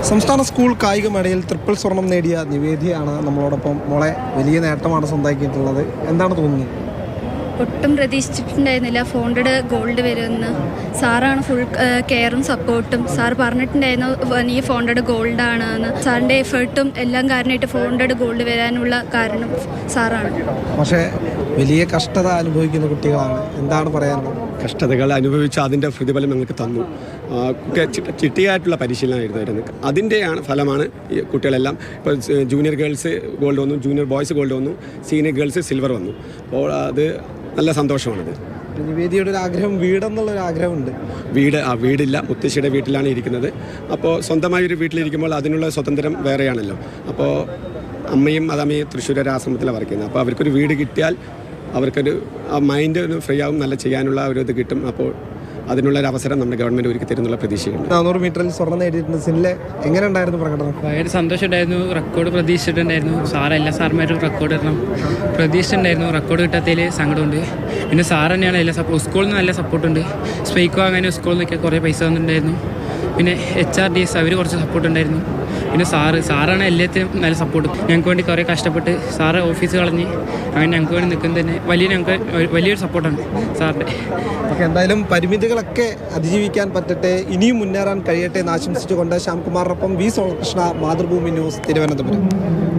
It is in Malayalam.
സംസ്ഥാന സ്കൂൾ കായികമേളയിൽ ട്രിപ്പിൾ സ്വർണം നേടിയ നിവേദിയാണ് നമ്മളോടൊപ്പം. മോളെ വലിയ നേട്ടമാണ് സ്വന്തമാക്കിയിട്ടുള്ളത്, എന്താണ് തോന്നുന്നത്? ഒട്ടും പ്രതീക്ഷിച്ചിട്ടുണ്ടായിരുന്നില്ല 400 ഗോൾഡ് വരുമെന്ന്. സാറാണ് ഫുൾ കെയറും സപ്പോർട്ടും. സാർ പറഞ്ഞിട്ടുണ്ടായിരുന്നു നീ 400 ഗോൾഡാണ് എന്ന്. സാറിൻ്റെ എഫേർട്ടും എല്ലാം കാരണമായിട്ട് 400 ഗോൾഡ് വരാനുള്ള കാരണം സാറാണ്. പക്ഷേ വലിയ കഷ്ടത അനുഭവിക്കുന്ന കുട്ടികളാണ്, എന്താണ് പറയാനുള്ളത്? കഷ്ടതകൾ അനുഭവിച്ച് അതിൻ്റെ പ്രതിഫലം ഞങ്ങൾക്ക് തന്നു. ചിട്ടിയായിട്ടുള്ള പരിശീലനമായിരുന്നു. അതിൻ്റെയാണ് ഫലമാണ് ഈ കുട്ടികളെല്ലാം. ഇപ്പോൾ ജൂനിയർ ഗേൾസ് ഗോൾഡ് വന്നു, ജൂനിയർ ബോയ്സ് ഗോൾഡ് വന്നു, സീനിയർ ഗേൾസ് സിൽവർ വന്നു. അപ്പോൾ അത് നല്ല സന്തോഷമാണത്. നിവേദിയുടെ ഒരു ആഗ്രഹം വീടെന്നുള്ളൊരു ആഗ്രഹമുണ്ട്. വീടില്ല, മുത്തശ്ശിയുടെ വീട്ടിലാണ് ഇരിക്കുന്നത്. അപ്പോൾ സ്വന്തമായ ഒരു വീട്ടിലിരിക്കുമ്പോൾ അതിനുള്ള സ്വാതന്ത്ര്യം വേറെയാണല്ലോ. അപ്പോൾ അമ്മയും അതമ്മയും തൃശ്ശൂർ ആശ്രമത്തിലാണ് വർക്ക് ചെയ്യുന്നത്. അപ്പോൾ അവർക്കൊരു വീട് കിട്ടിയാൽ അവർക്കൊരു മൈൻഡ് ഒന്ന് ഫ്രീ ആവും, നല്ല ചെയ്യാനുള്ള ഒരു ഇത് കിട്ടും. അപ്പോൾ അതിനുള്ള ഒരു അവസരം നമ്മുടെ ഗവൺമെൻറ് ഒരുക്കി തരുന്നുള്ള പ്രതീക്ഷയുണ്ട്. 400 മീറ്ററിൽ സ്വർണ്ണം നേടിയിട്ടുണ്ട്. സിനിലെ എങ്ങനെ ഉണ്ടായിരുന്നു പ്രകടനം? ഭയങ്കര സന്തോഷമുണ്ടായിരുന്നു. റെക്കോർഡ് പ്രതീക്ഷിച്ചിട്ടുണ്ടായിരുന്നു. എല്ലാ സാർമാരും റെക്കോർഡ് ഇടണം പ്രതീക്ഷിച്ചിട്ടുണ്ടായിരുന്നു. റെക്കോർഡ് കിട്ടാത്തതിൽ സങ്കടമുണ്ട്. പിന്നെ സാർ തന്നെയാണ് സ്കൂളിൽ നിന്ന് നല്ല സപ്പോർട്ടുണ്ട്. സ്പൈക്ക് വാങ്ങാനും സ്കൂളിൽ നിന്നൊക്കെ കുറേ പൈസ തന്നിട്ടുണ്ടായിരുന്നു. പിന്നെ HRDS അവർ കുറച്ച് സപ്പോർട്ട് ഉണ്ടായിരുന്നു. പിന്നെ സാറാണ് എല്ലാത്തിനും നല്ല സപ്പോർട്ട്. ഞങ്ങൾക്ക് വേണ്ടി കുറേ കഷ്ടപ്പെട്ട് സാറ് ഓഫീസ് കളഞ്ഞ് അങ്ങനെ ഞങ്ങൾക്ക് വേണ്ടി നിൽക്കുന്നത് തന്നെ വലിയൊരു സപ്പോർട്ടാണ് സാറിൻ്റെ. ഓക്കെ, എന്തായാലും പരിമിതികളൊക്കെ അതിജീവിക്കാൻ പറ്റട്ടെ, ഇനിയും മുന്നേറാൻ കഴിയട്ടെ എന്ന് ആശംസിച്ചുകൊണ്ട് ശ്യാംകുമാറിനൊപ്പം വി. സോളകൃഷ്ണ, മാതൃഭൂമി ന്യൂസ്, തിരുവനന്തപുരം.